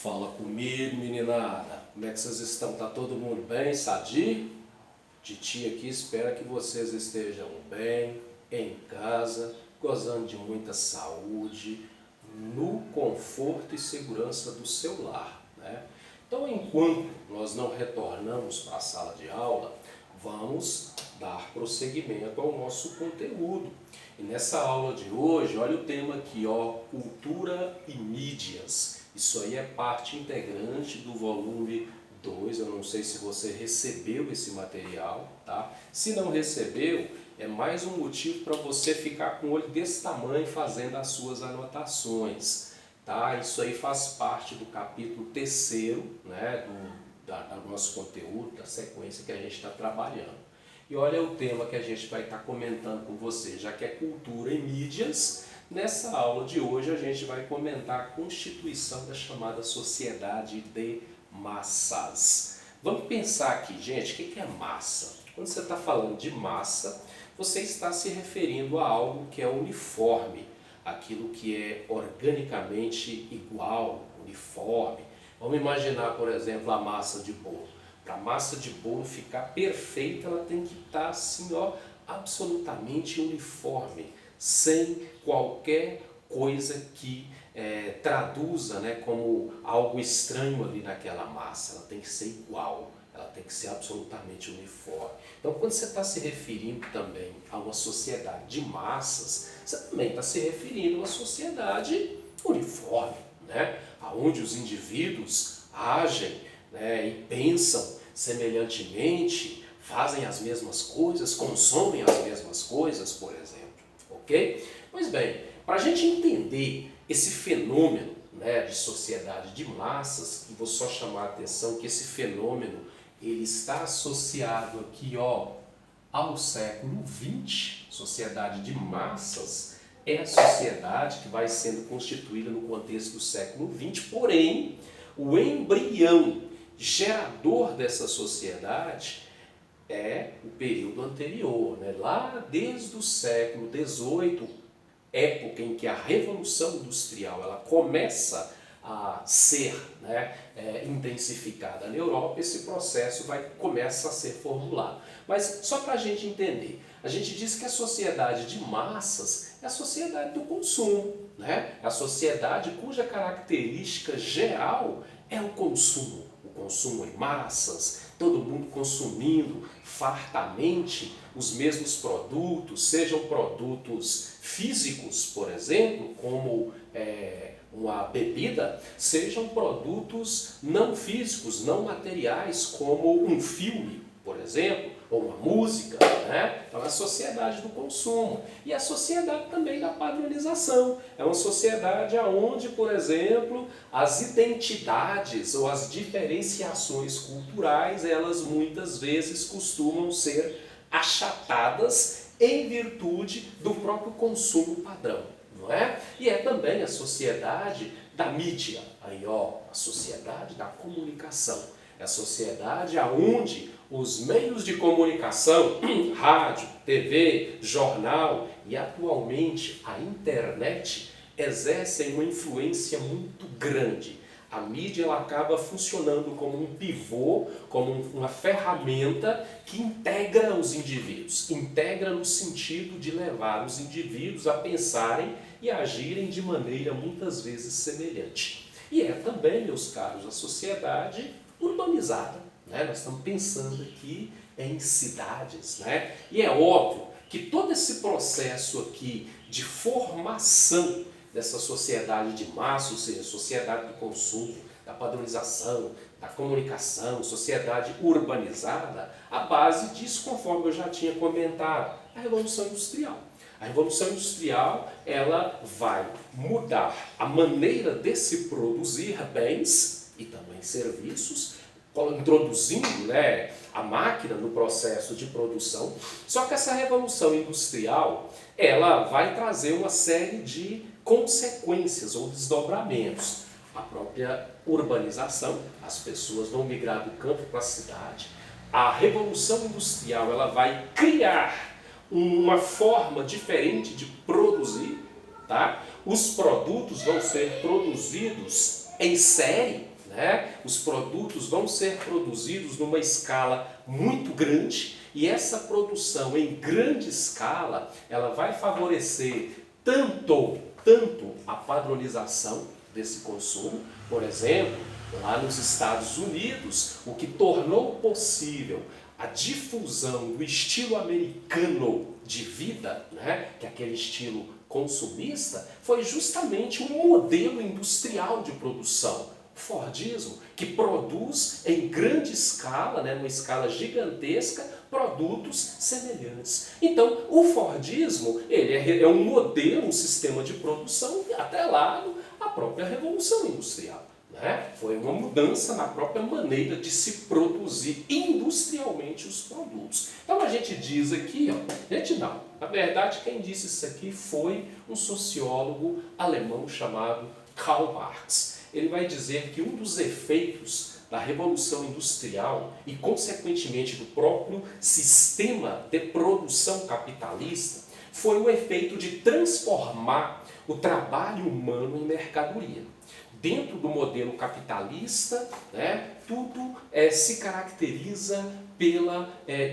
Fala comigo, meninada. Como é que vocês estão? Tá todo mundo bem, sadio? Titi aqui espera que vocês estejam bem, em casa, gozando de muita saúde, no conforto e segurança do seu lar, né? Então, enquanto nós não retornamos para a sala de aula, vamos dar prosseguimento ao nosso conteúdo. E nessa aula de hoje, olha o tema aqui, ó, cultura e mídias. Isso aí é parte integrante do volume 2, eu não sei se você recebeu esse material, tá? Se não recebeu, é mais um motivo para você ficar com o olho desse tamanho fazendo as suas anotações, tá? Isso aí faz parte do capítulo 3º, né, do nosso conteúdo, da sequência que a gente está trabalhando. E olha o tema que a gente vai estar comentando com você, já que é cultura e mídias. Nessa aula de hoje a gente vai comentar a constituição da chamada sociedade de massas. Vamos pensar aqui, gente, o que é massa? Quando você está falando de massa, você está se referindo a algo que é uniforme, aquilo que é organicamente igual, uniforme. Vamos imaginar, por exemplo, a massa de bolo. Para a massa de bolo ficar perfeita, ela tem que estar assim, ó, absolutamente uniforme, sem qualquer coisa que traduza, né, como algo estranho ali naquela massa. Ela tem que ser igual, ela tem que ser absolutamente uniforme. Então, quando você está se referindo também a uma sociedade de massas, você também está se referindo a uma sociedade uniforme, né, onde os indivíduos agem, né, e pensam semelhantemente, fazem as mesmas coisas, consomem as mesmas coisas, por exemplo. Ok? Pois bem, para a gente entender esse fenômeno, né, de sociedade de massas, e vou só chamar a atenção que esse fenômeno ele está associado aqui, ó, ao século XX. Sociedade de massas é a sociedade que vai sendo constituída no contexto do século XX, porém, o embrião gerador dessa sociedade é o período anterior, né? Lá desde o século XVIII, época em que a Revolução Industrial ela começa a ser, né, intensificada na Europa, esse processo começa a ser formulado. Mas só para a gente entender, a gente diz que a sociedade de massas é a sociedade do consumo, né? É a sociedade cuja característica geral é o consumo em massas, todo mundo consumindo fartamente os mesmos produtos, sejam produtos físicos, por exemplo, como uma bebida, sejam produtos não físicos, não materiais, como um filme, por exemplo, ou uma música, né? Então é a sociedade do consumo. E a sociedade também da padronização. É uma sociedade onde, por exemplo, as identidades ou as diferenciações culturais, elas muitas vezes costumam ser achatadas em virtude do próprio consumo padrão, não é? E é também a sociedade da mídia, aí ó, a sociedade da comunicação. É a sociedade onde os meios de comunicação, rádio, TV, jornal e atualmente a internet exercem uma influência muito grande. A mídia ela acaba funcionando como um pivô, como uma ferramenta que integra os indivíduos. Integra no sentido de levar os indivíduos a pensarem e agirem de maneira muitas vezes semelhante. E é também, meus caros, a sociedade urbanizada, né? Nós estamos pensando aqui em cidades, né? E é óbvio que todo esse processo aqui de formação dessa sociedade de massa, ou seja, sociedade do consumo, da padronização, da comunicação, sociedade urbanizada, a base disso, conforme eu já tinha comentado, a Revolução Industrial. A Revolução Industrial ela vai mudar a maneira de se produzir bens e também serviços, introduzindo, né, a máquina no processo de produção. Só que essa Revolução Industrial ela vai trazer uma série de consequências ou desdobramentos. A própria urbanização, as pessoas vão migrar do campo para a cidade. A Revolução Industrial ela vai criar uma forma diferente de produzir, tá? Os produtos vão ser produzidos em série, né? Os produtos vão ser produzidos numa escala muito grande e essa produção em grande escala, ela vai favorecer tanto a padronização desse consumo, por exemplo, lá nos Estados Unidos, o que tornou possível a difusão do estilo americano de vida, né, que é aquele estilo consumista, foi justamente um modelo industrial de produção. O Fordismo, que produz em grande escala, né, numa escala gigantesca, produtos semelhantes. Então, o Fordismo ele é um modelo, um sistema de produção atrelado à própria Revolução Industrial. Né? Foi uma mudança na própria maneira de se produzir industrialmente os produtos. Então a gente diz aqui, na verdade quem disse isso aqui foi um sociólogo alemão chamado Karl Marx. Ele vai dizer que um dos efeitos da Revolução Industrial e consequentemente do próprio sistema de produção capitalista foi o efeito de transformar o trabalho humano em mercadoria. Dentro do modelo capitalista, né, tudo se caracteriza pela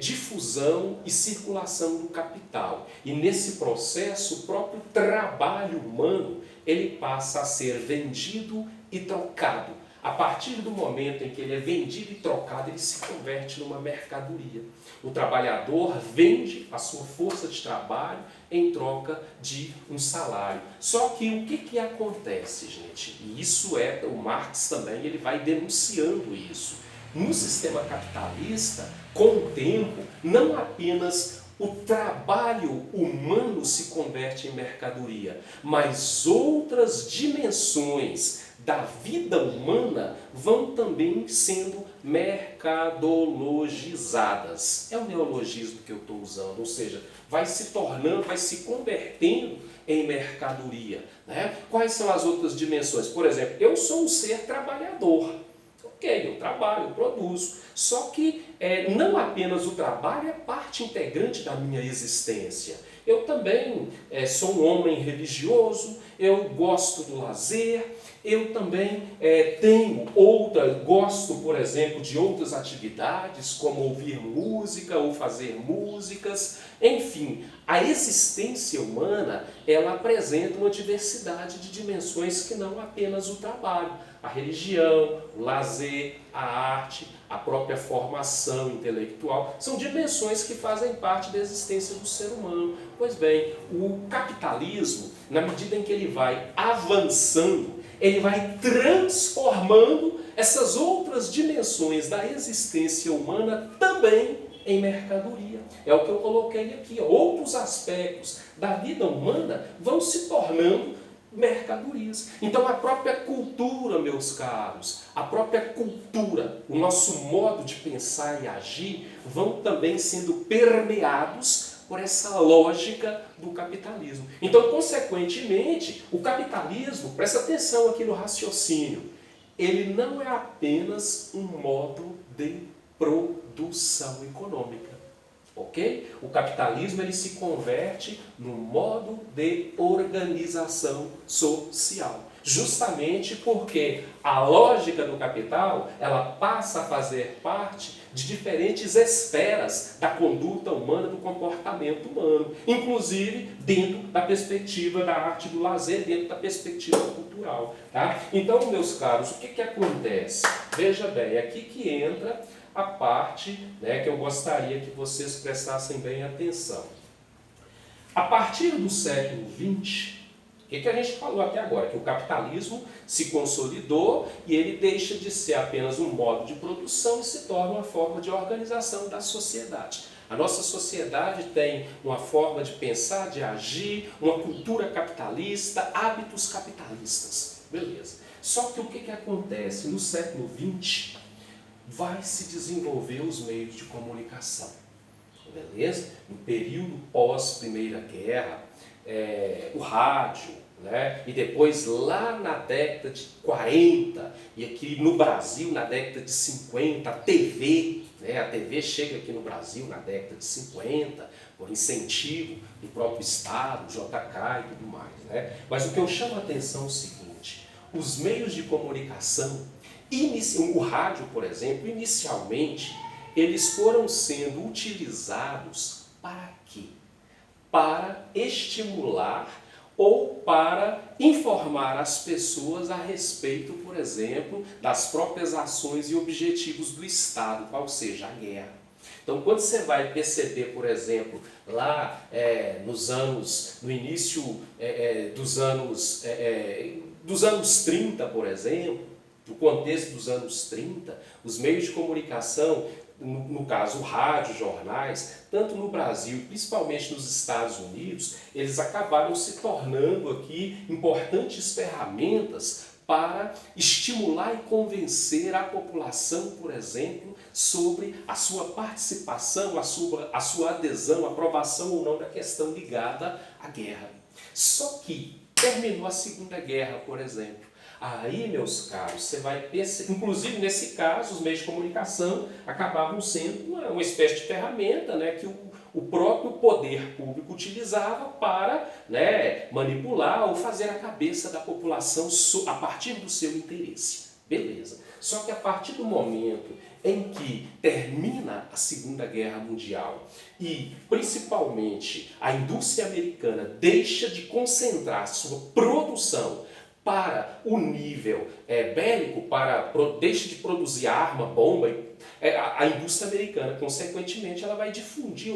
difusão e circulação do capital. E nesse processo, o próprio trabalho humano ele passa a ser vendido e trocado. A partir do momento em que ele é vendido e trocado, ele se converte numa mercadoria. O trabalhador vende a sua força de trabalho em troca de um salário. Só que o que acontece, gente? E isso o Marx também ele vai denunciando isso. No sistema capitalista, com o tempo, não apenas o trabalho humano se converte em mercadoria, mas outras dimensões da vida humana vão também sendo mercadologizadas. É o neologismo que eu estou usando, ou seja, vai se tornando, vai se convertendo em mercadoria. Né? Quais são as outras dimensões? Por exemplo, eu sou um ser trabalhador. Ok, eu trabalho, eu produzo. Só que não apenas o trabalho é parte integrante da minha existência. Eu também sou um homem religioso, eu gosto do lazer, eu também gosto, por exemplo, de outras atividades, como ouvir música ou fazer músicas. Enfim, a existência humana, ela apresenta uma diversidade de dimensões que não apenas o trabalho. A religião, o lazer, a arte, a própria formação intelectual, são dimensões que fazem parte da existência do ser humano. Pois bem, o capitalismo, na medida em que ele vai avançando, ele vai transformando essas outras dimensões da existência humana também em mercadoria. É o que eu coloquei aqui. Outros aspectos da vida humana vão se tornando mercadorias. Então a própria cultura, meus caros, a própria cultura, o nosso modo de pensar e agir vão também sendo permeados por essa lógica do capitalismo. Então, consequentemente, o capitalismo, presta atenção aqui no raciocínio, ele não é apenas um modo de produção econômica. Ok? O capitalismo ele se converte num modo de organização social. Justamente porque a lógica do capital ela passa a fazer parte de diferentes esferas da conduta humana, do comportamento humano, inclusive dentro da perspectiva da arte do lazer, dentro da perspectiva cultural. Tá? Então, meus caros, o que acontece? Veja bem, é aqui que entra a parte, né, que eu gostaria que vocês prestassem bem atenção. A partir do século XX, o que a gente falou até agora? Que o capitalismo se consolidou e ele deixa de ser apenas um modo de produção e se torna uma forma de organização da sociedade. A nossa sociedade tem uma forma de pensar, de agir, uma cultura capitalista, hábitos capitalistas. Beleza. Só que o que acontece? No século XX, vai se desenvolver os meios de comunicação. Beleza? No período pós-Primeira Guerra, o rádio, né? E depois lá na década de 40, e aqui no Brasil na década de 50, a TV, né? A TV chega aqui no Brasil na década de 50, por incentivo do próprio Estado, JK e tudo mais. Né? Mas o que eu chamo a atenção é o seguinte, os meios de comunicação, O rádio, por exemplo, inicialmente, eles foram sendo utilizados para quê? Para estimular ou para informar as pessoas a respeito, por exemplo, das próprias ações e objetivos do Estado, qual seja a guerra. Então, quando você vai perceber, por exemplo, lá no início dos anos 30, por exemplo, no contexto dos anos 30, os meios de comunicação, no caso o rádio, jornais, tanto no Brasil, principalmente nos Estados Unidos, eles acabaram se tornando aqui importantes ferramentas para estimular e convencer a população, por exemplo, sobre a sua participação, a sua adesão, aprovação ou não da questão ligada à guerra. Só que terminou a Segunda Guerra, por exemplo. Aí, meus caros, você vai perceber, inclusive nesse caso, os meios de comunicação acabavam sendo uma espécie de ferramenta, né, que o próprio poder público utilizava para, né, manipular ou fazer a cabeça da população a partir do seu interesse. Beleza. Só que a partir do momento em que termina a Segunda Guerra Mundial e, principalmente, a indústria americana deixa de concentrar sua produção para o nível bélico, deixa de produzir arma, bomba, a indústria americana, consequentemente, ela vai difundir,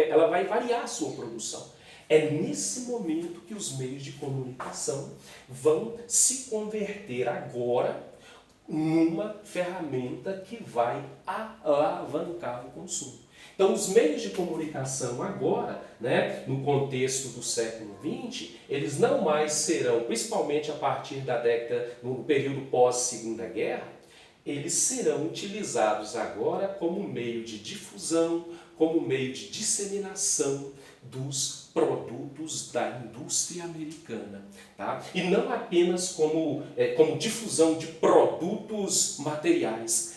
ela vai variar a sua produção. É nesse momento que os meios de comunicação vão se converter agora numa ferramenta que vai alavancar o consumo. Então, os meios de comunicação agora, né, no contexto do século XX, eles não mais serão, principalmente a partir da década, no período pós-Segunda Guerra, eles serão utilizados agora como meio de difusão, como meio de disseminação dos produtos da indústria americana. Tá? E não apenas como difusão de produtos materiais,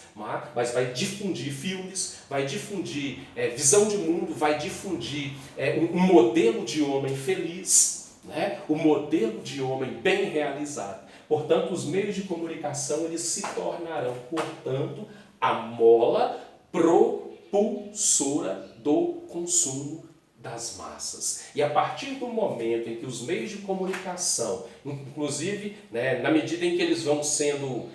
mas vai difundir filmes, vai difundir visão de mundo, vai difundir um modelo de homem feliz, né? Um modelo de homem bem realizado. Portanto, os meios de comunicação eles se tornarão, portanto, a mola propulsora do consumo das massas. E a partir do momento em que os meios de comunicação, inclusive, né, na medida em que eles vão sendo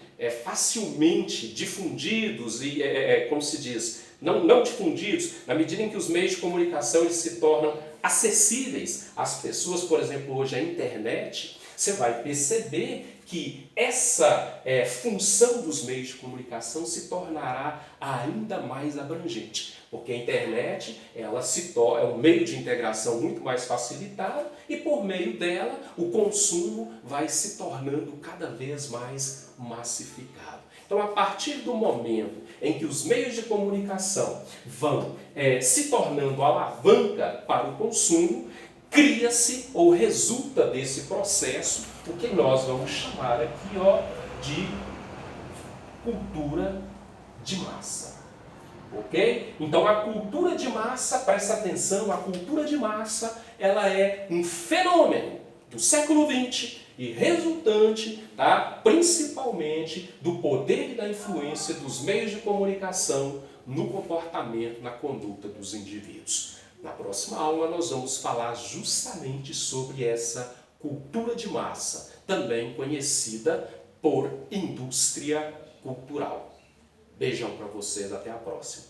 facilmente difundidos e, como se diz, não difundidos, na medida em que os meios de comunicação eles se tornam acessíveis às pessoas, por exemplo, hoje a internet, você vai perceber que essa função dos meios de comunicação se tornará ainda mais abrangente, porque a internet é um meio de integração muito mais facilitado e por meio dela o consumo vai se tornando cada vez mais massificado. Então, a partir do momento em que os meios de comunicação vão se tornando alavanca para o consumo, cria-se ou resulta desse processo o que nós vamos chamar aqui de cultura de massa. Ok? Então a cultura de massa, presta atenção, a cultura de massa ela é um fenômeno do século XX e resultante, tá, principalmente do poder e da influência dos meios de comunicação no comportamento, na conduta dos indivíduos. Na próxima aula nós vamos falar justamente sobre essa cultura de massa, também conhecida por indústria cultural. Beijão para vocês, até a próxima.